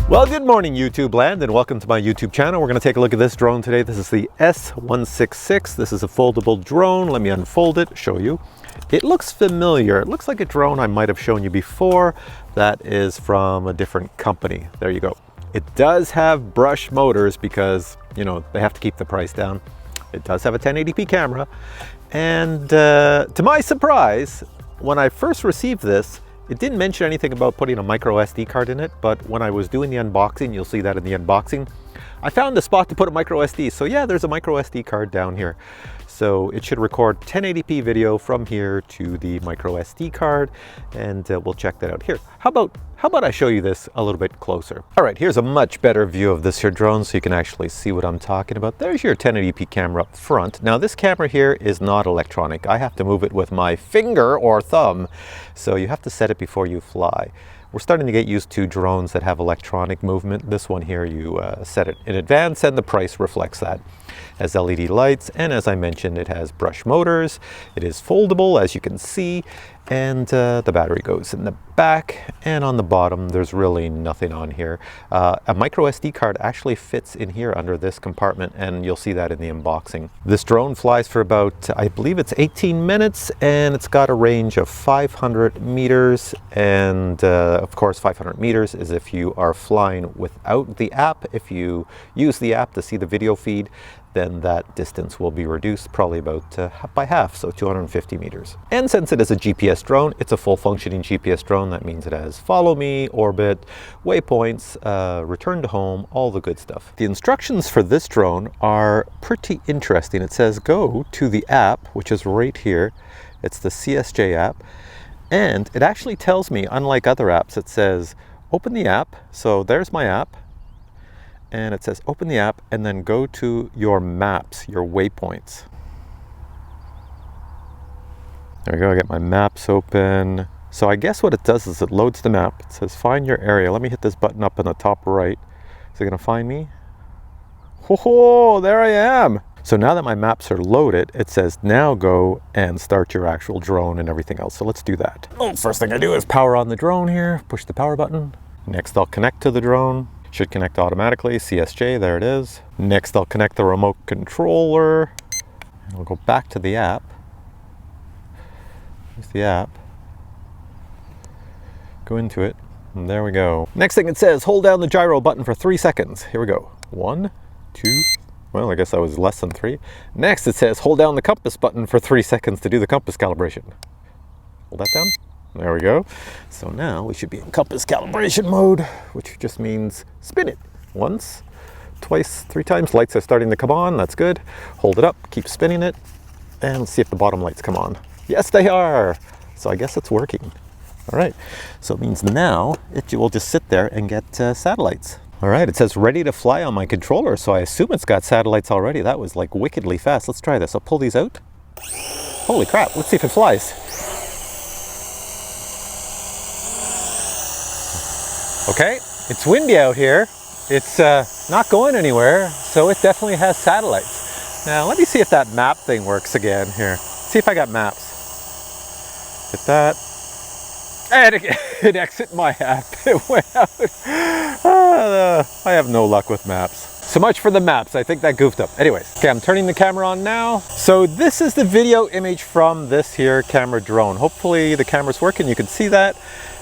Well, good morning YouTube land and welcome to my YouTube channel. We're going to take a look at this drone today. This is the S166. This is a foldable drone. Let me unfold it, show you. It looks familiar. It looks like a drone I might have shown you before. That is from a different company. There you go. It does have brush motors because, you know, they have to keep the price down. It does have a 1080p camera. And to my surprise, when I first received this, it didn't mention anything about putting a micro SD card in it, but when I was doing the unboxing, you'll see that in the unboxing, I found a spot to put a micro SD. So yeah, there's a micro SD card down here. So it should record 1080p video from here to the micro SD card, and we'll check that out here. How about I show you this a little bit closer? All right, here's a much better view of this here drone so you can actually see what I'm talking about. There's your 1080p camera up front. Now this camera here is not electronic. I have to move it with my finger or thumb. So you have to set it before you fly. We're starting to get used to drones that have electronic movement. This one here, you set it in advance and the price reflects that. It has LED lights, and as I mentioned, it has brush motors. It is foldable, as you can see, and the battery goes in the back, and on the bottom there's really nothing on here. A micro SD card actually fits in here under this compartment, and you'll see that in the unboxing. This drone flies for about, I believe it's 18 minutes, and it's got a range of 500 meters, and of course 500 meters is if you are flying without the app. If you use the app to see the video feed, then that distance will be reduced probably about by half, so 250 meters. And since it is a GPS drone, it's a full functioning GPS drone. That means it has follow me, orbit, waypoints, return to home, all the good stuff. The instructions for this drone are pretty interesting. It says go to the app, which is right here. It's the CSJ app. And it actually tells me, unlike other apps, it says open the app. So there's my app. And it says open the app and then go to your maps, your waypoints. There we go, I get my maps open. So I guess what it does is it loads the map. It says find your area. Let me hit this button up in the top right. Is it gonna find me? Oh, there I am. So now that my maps are loaded, it says now go and start your actual drone and everything else. So let's do that. Oh, first thing I do is power on the drone here, push the power button. Next I'll connect to the drone. Should connect automatically, CSJ, there it is. Next I'll connect the remote controller. And we'll go back to the app. Here's the app. Go into it, and there we go. Next thing it says, hold down the gyro button for 3 seconds. Here we go. 1, 2, well, I guess that was less than 3. Next it says, hold down the compass button for 3 seconds to do the compass calibration. Hold that down. There we go. So now we should be in compass calibration mode, which just means spin it once, twice, 3 times. Lights are starting to come on. That's good. Hold it up, keep spinning it, and let's see if the bottom lights come on. Yes, they are. So I guess it's working. All right. So it means now it will just sit there and get satellites. All right. It says ready to fly on my controller. So I assume it's got satellites already. That was like wickedly fast. Let's try this. I'll pull these out. Holy crap. Let's see if it flies. Okay, it's windy out here. It's not going anywhere, so it definitely has satellites. Now, let me see if that map thing works again here. See if I got maps. Hit that. And it exited my app. It went out. I have no luck with maps. So much for the maps. I think that goofed up. Anyways, okay, I'm turning the camera on now. So this is the video image from this here camera drone. Hopefully the camera's working. You can see that.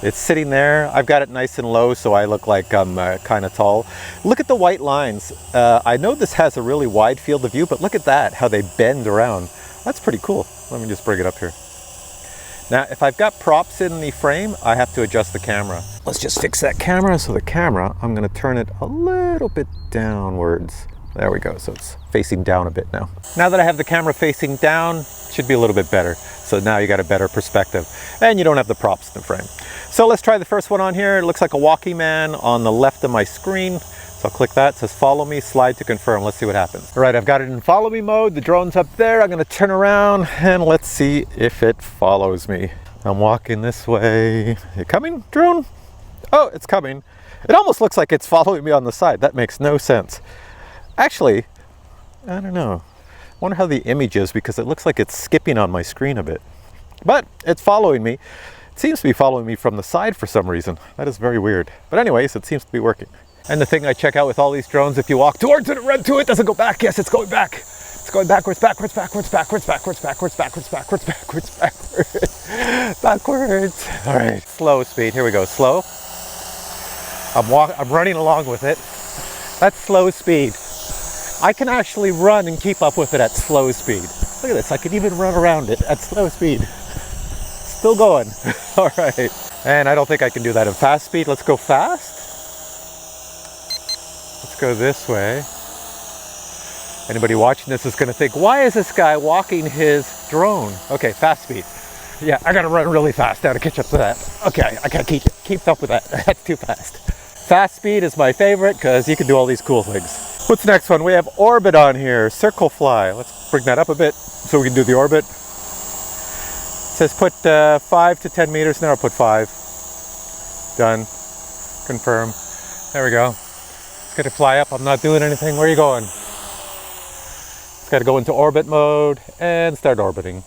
It's sitting there. I've got it nice and low so I look like I'm kind of tall. Look at the white lines. I know this has a really wide field of view, but look at that, how they bend around. That's pretty cool. Let me just bring it up here. Now, if I've got props in the frame, I have to adjust the camera. Let's just fix that camera. So the camera, I'm gonna turn it a little bit downwards. There we go, so it's facing down a bit now. Now that I have the camera facing down, it should be a little bit better. So now you got a better perspective and you don't have the props in the frame. So let's try the first one on here. It looks like a walking man on the left of my screen. So I'll click that, it says follow me, slide to confirm. Let's see what happens. All right, I've got it in follow me mode. The drone's up there. I'm gonna turn around and let's see if it follows me. I'm walking this way. You coming, drone? Oh, it's coming. It almost looks like it's following me on the side. That makes no sense. Actually, I don't know. I wonder how the image is because it looks like it's skipping on my screen a bit. But it's following me. It seems to be following me from the side for some reason. That is very weird. But anyways, it seems to be working. And the thing I check out with all these drones, if you walk towards it and run to it, doesn't go back. Yes, it's going back. It's going backwards, backwards, backwards, backwards, backwards, backwards, backwards, backwards, backwards, backwards, backwards. All right, slow speed. Here we go, slow. I'm running along with it. That's slow speed. I can actually run and keep up with it at slow speed. Look at this, I can even run around it at slow speed. Still going. All right. And I don't think I can do that in fast speed. Let's go fast. Let's go this way. Anybody watching this is going to think, why is this guy walking his drone? Okay, fast speed. Yeah, I got to run really fast now to catch up to that. Okay, I can't keep up with that. That's too fast. Fast speed is my favorite because you can do all these cool things. What's the next one? We have orbit on here, circle fly. Let's bring that up a bit so we can do the orbit. It says put 5 to 10 meters. Now I'll put 5. Done. Confirm. There we go. It's going to fly up. I'm not doing anything. Where are you going? It's got to go into orbit mode and start orbiting.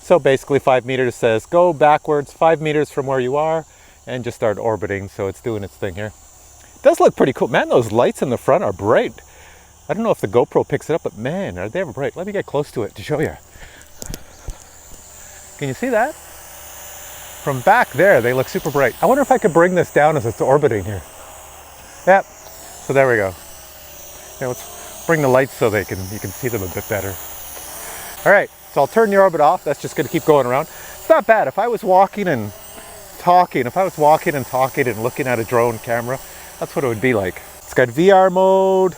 So basically 5 meters says go backwards 5 meters from where you are and just start orbiting. So it's doing its thing here. It does look pretty cool. Man, those lights in the front are bright. I don't know if the GoPro picks it up, but man, are they ever bright. Let me get close to it to show you. Can you see that? From back there, they look super bright. I wonder if I could bring this down as it's orbiting here. Yep. So there we go. Now let's bring the lights so you can see them a bit better. All right, so I'll turn the orbit off. That's just going to keep going around. It's not bad. If I was walking and talking, and looking at a drone camera, that's what it would be like. It's got VR mode.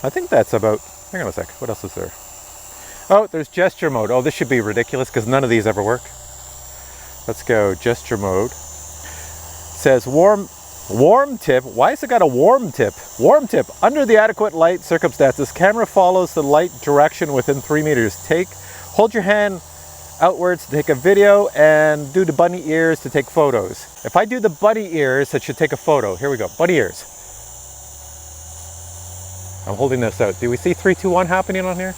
I think that's about, hang on a sec, what else is there? Oh, there's gesture mode. Oh, this should be ridiculous because none of these ever work. Let's go gesture mode. It says warm tip. Why has it got a warm tip? Warm tip. Under the adequate light circumstances, camera follows the light direction within 3 meters. Hold your hand outwards to take a video and do the bunny ears to take photos. If I do the bunny ears, it should take a photo. Here we go, bunny ears. I'm holding this out. Do we see 3, 2, 1 happening on here?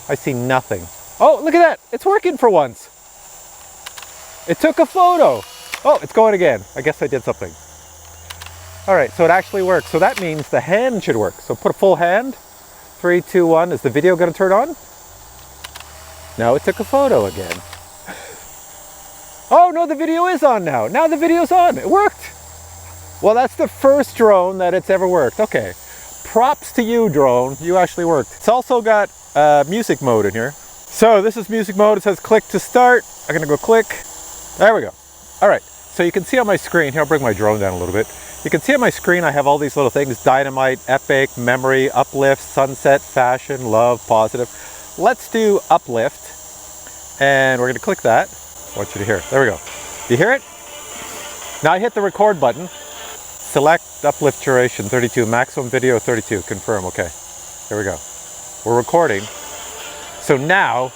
I see nothing. Oh, look at that. It's working for once. It took a photo. Oh, it's going again. I guess I did something. All right, so it actually works. So that means the hand should work. So put a full hand. 3, 2, 1. Is the video going to turn on? Now it took a photo again. Oh no, the video is on now. Now the video's on. It worked. Well, that's the first drone that it's ever worked. Okay. Props to you, drone. You actually worked. It's also got music mode in here. So this is music mode. It says click to start. I'm gonna go click. There we go. All right. So you can see on my screen, here I'll bring my drone down a little bit. You can see on my screen I have all these little things: dynamite, epic, memory, uplift, sunset, fashion, love, positive. Let's do uplift. And we're gonna click that. I want you to hear it. There we go. Do you hear it? Now I hit the record button. Select uplift duration 32, maximum video 32, confirm, okay. Here we go. We're recording. So now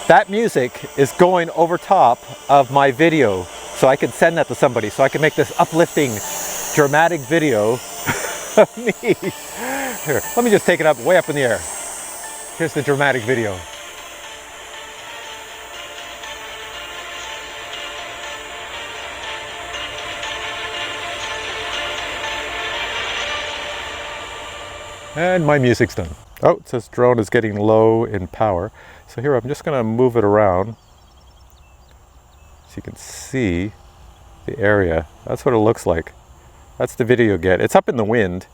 that music is going over top of my video. So I can send that to somebody. So I can make this uplifting, dramatic video of me. Here, let me just take it up, way up in the air. Here's the dramatic video. And my music's done. Oh, it says drone is getting low in power. So here, I'm just gonna move it around so you can see the area. That's what it looks like. That's the video you get. It's up in the wind.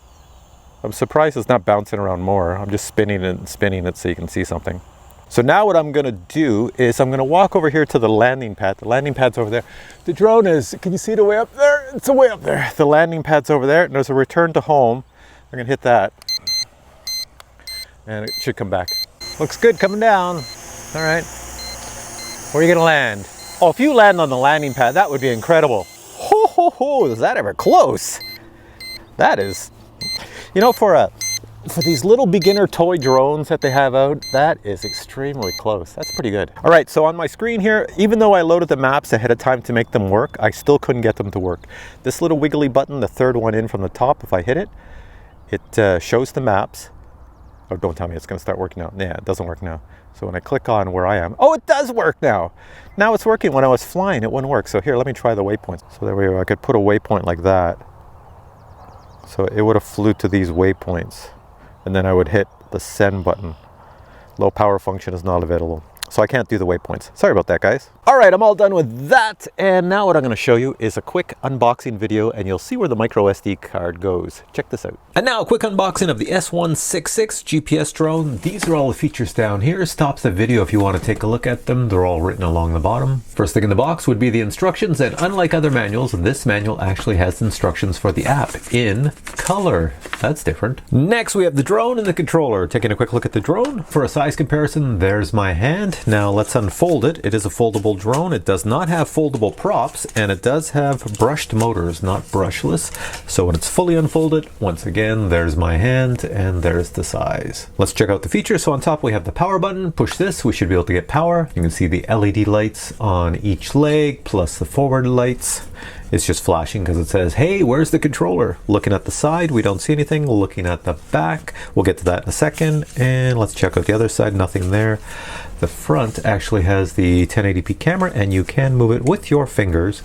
I'm surprised it's not bouncing around more. I'm just spinning it and spinning it so you can see something. So now what I'm gonna do is I'm gonna walk over here to the landing pad. The landing pad's over there. The drone is, can you see it way up there? It's way up there. The landing pad's over there, and there's a return to home. I'm gonna hit that. And it should come back. Looks good coming down. All right. Where are you gonna land? Oh, if you land on the landing pad, that would be incredible. Ho, ho, ho, is that ever close? That is, you know, for these little beginner toy drones that they have out, that is extremely close. That's pretty good. All right, so on my screen here, even though I loaded the maps ahead of time to make them work, I still couldn't get them to work. This little wiggly button, the third one in from the top, if I hit it, it shows the maps. Oh, don't tell me it's going to start working now. Yeah, it doesn't work now. So when I click on where I am, oh, it does work now. Now it's working. When I was flying, it wouldn't work. So here, let me try the waypoints. So there we go. I could put a waypoint like that. So it would have flew to these waypoints, and then I would hit the send button. Low power function is not available. So I can't do the waypoints. Sorry about that, guys. All right, I'm all done with that. And now what I'm gonna show you is a quick unboxing video, and you'll see where the micro SD card goes. Check this out. And now a quick unboxing of the S166 GPS drone. These are all the features down here. Stops the video if you wanna take a look at them. They're all written along the bottom. First thing in the box would be the instructions, and unlike other manuals, this manual actually has instructions for the app in color. That's different. Next, we have the drone and the controller. Taking a quick look at the drone. For a size comparison, there's my hand. Now let's unfold it. It is a foldable drone. It does not have foldable props, and it does have brushed motors, not brushless. So when it's fully unfolded, once again, there's my hand and there's the size. Let's check out the features. So on top we have the power button. Push this, we should be able to get power. You can see the LED lights on each leg, plus the forward lights. It's just flashing because it says, hey, where's the controller? Looking at the side, we don't see anything. Looking at the back, we'll get to that in a second. And let's check out the other side, nothing there. The front actually has the 1080p camera, and you can move it with your fingers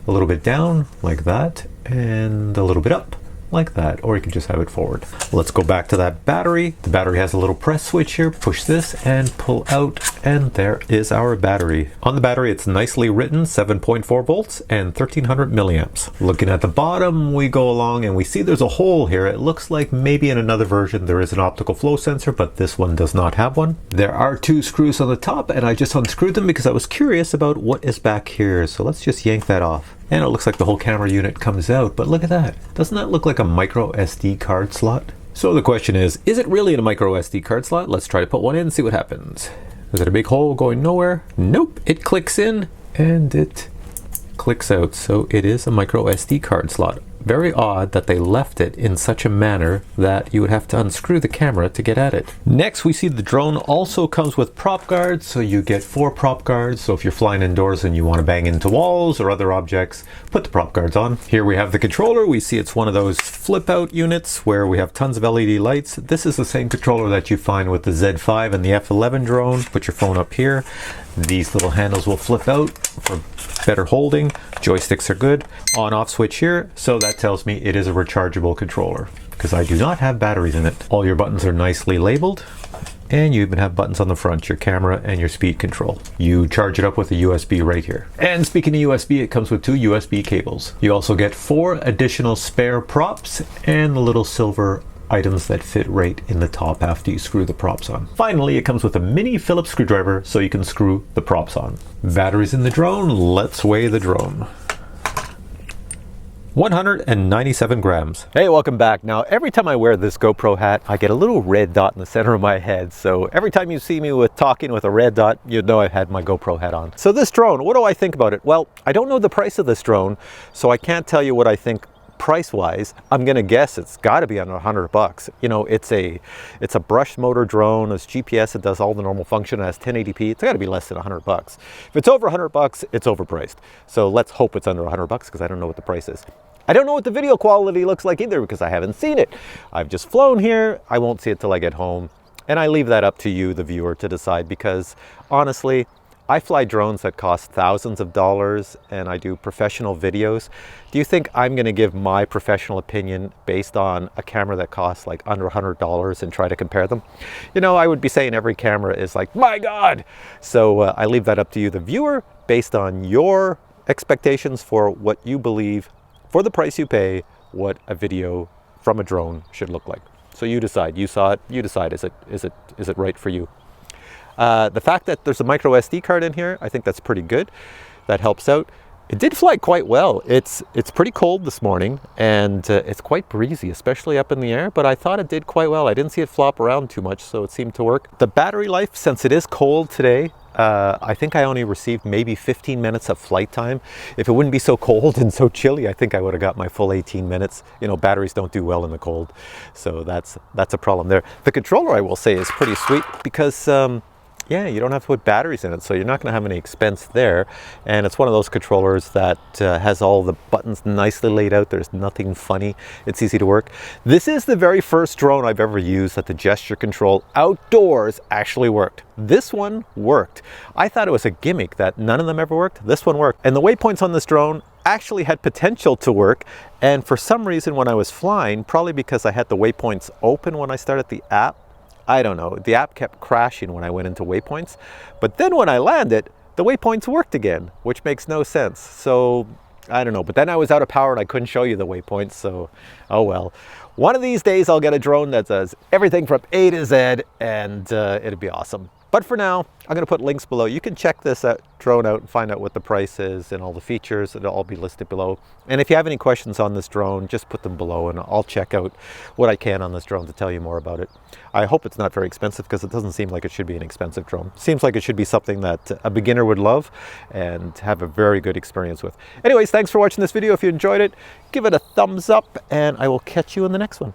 a little bit down like that, and a little bit up like that, or you can just have it forward. Let's go back to that battery. The battery has a little press switch here. Push this and pull out, and there is our battery. On the battery, it's nicely written, 7.4 volts and 1300 milliamps. Looking at the bottom, we go along and we see there's a hole here. It looks like maybe in another version there is an optical flow sensor, but this one does not have one. There are 2 screws on the top, and I just unscrewed them because I was curious about what is back here. So let's just yank that off. And it looks like the whole camera unit comes out, but look at that. Doesn't that look like a micro SD card slot? So the question is it really a micro SD card slot? Let's try to put one in and see what happens. Is it a big hole going nowhere? Nope, it clicks in and it clicks out. So it is a micro SD card slot. Very odd that they left it in such a manner that you would have to unscrew the camera to get at it. Next, we see the drone also comes with prop guards, so you get 4 prop guards. So if you're flying indoors and you want to bang into walls or other objects, put the prop guards on. Here we have the controller. We see it's one of those flip out units where we have tons of LED lights. This is the same controller that you find with the Z5 and the F11 drone. Put your phone up here. These little handles will flip out for better holding. Joysticks are good. On off switch here, so that tells me it is a rechargeable controller because I do not have batteries in it. All your buttons are nicely labeled, and you even have buttons on the front, your camera and your speed control. You charge it up with a USB right here. And speaking of USB, it comes with 2 USB cables. You also get 4 additional spare props and the little silver items that fit right in the top after you screw the props on. Finally, it comes with a mini Phillips screwdriver so you can screw the props on. Batteries in the drone. Let's weigh the drone. 197 grams. Hey, welcome back. Now, every time I wear this GoPro hat, I get a little red dot in the center of my head. So every time you see me talking with a red dot, you know I've had my GoPro hat on. So this drone, what do I think about it? Well, I don't know the price of this drone, so I can't tell you what I think price-wise. I'm gonna guess it's got to be under $100. You know, it's a brushed motor drone. It's GPS. It does all the normal function. It has 1080p. It's got to be less than $100. If it's over $100, it's overpriced. So let's hope it's under $100 because I don't know what the price is. I don't know what the video quality looks like either because I haven't seen it. I've just flown here. I won't see it till I get home, and I leave that up to you, the viewer, to decide because honestly, I fly drones that cost thousands of dollars and I do professional videos. Do you think I'm gonna give my professional opinion based on a camera that costs like under $100 and try to compare them? You know, I would be saying every camera is like, my God! So I leave that up to you, the viewer, based on your expectations for what you believe, for the price you pay, what a video from a drone should look like. So you decide, you saw it, you decide, is it right for you? The fact that there's a micro SD card in here, I think that's pretty good. That helps out. It did fly quite well. It's pretty cold this morning and it's quite breezy, especially up in the air, but I thought it did quite well. I didn't see it flop around too much, so it seemed to work. The battery life, since it is cold today, I think I only received maybe 15 minutes of flight time. If it wouldn't be so cold and so chilly, I think I would have got my full 18 minutes. You know, batteries don't do well in the cold, so that's a problem there. The controller, I will say, is pretty sweet because yeah, you don't have to put batteries in it, so you're not going to have any expense there. And it's one of those controllers that has all the buttons nicely laid out. There's nothing funny. It's easy to work. This is the very first drone I've ever used that the gesture control outdoors actually worked. This one worked. I thought it was a gimmick that none of them ever worked. This one worked. And the waypoints on this drone, actually had potential to work. And for some reason when I was flying, probably because I had the waypoints open when I started the app, I don't know, the app kept crashing when I went into waypoints. But then when I landed, the waypoints worked again, which makes no sense. So I don't know, but then I was out of power and I couldn't show you the waypoints, so oh well. One of these days I'll get a drone that does everything from A to Z, and it'll be awesome. But for now, I'm going to put links below. You can check this drone out and find out what the price is and all the features. It'll all be listed below. And if you have any questions on this drone, just put them below and I'll check out what I can on this drone to tell you more about it. I hope it's not very expensive, because it doesn't seem like it should be an expensive drone. It seems like it should be something that a beginner would love and have a very good experience with. Anyways, thanks for watching this video. If you enjoyed it, give it a thumbs up and I will catch you in the next one.